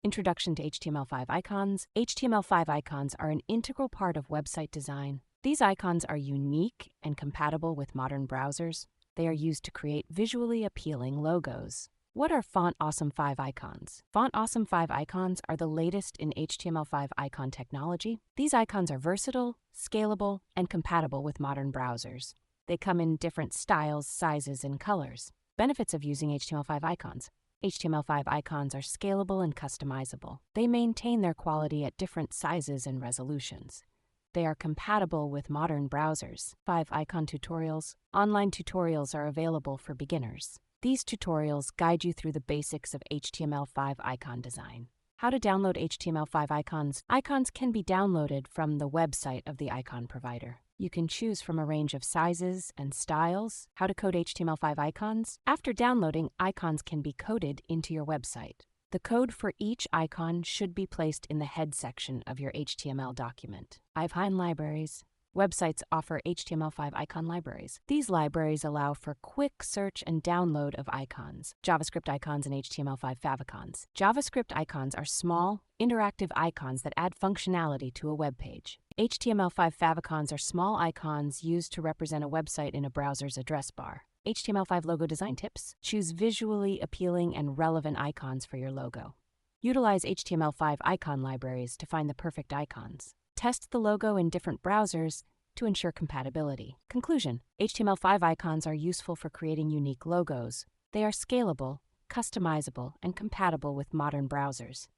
Introduction to HTML5 icons. HTML5 icons are an integral part of website design. These icons are unique and compatible with modern browsers. They are used to create visually appealing logos. What are Font Awesome 5 icons? Font Awesome 5 icons are the latest in HTML5 icon technology. These icons are versatile, scalable, and compatible with modern browsers. They come in different styles, sizes, and colors. Benefits of using HTML5 icons. HTML5 icons are scalable and customizable. They maintain their quality at different sizes and resolutions. They are compatible with modern browsers. 5 icon tutorials. Online tutorials are available for beginners. These tutorials guide you through the basics of HTML5 icon design. How to download HTML5 icons. Icons can be downloaded from the website of the icon provider. You can choose from a range of sizes and styles. How to code HTML5 icons. After downloading, icons can be coded into your website. The code for each icon should be placed in the head section of your HTML document. icon libraries. Websites offer HTML5 icon libraries. These libraries allow for quick search and download of icons. JavaScript icons and HTML5 favicons. JavaScript icons are small, interactive icons that add functionality to a web page. HTML5 favicons are small icons used to represent a website in a browser's address bar. HTML5 logo design tips. Choose visually appealing and relevant icons for your logo. Utilize HTML5 icon libraries to find the perfect icons. Test the logo in different browsers to ensure compatibility. Conclusion: HTML5 icons are useful for creating unique logos. They are scalable, customizable, and compatible with modern browsers.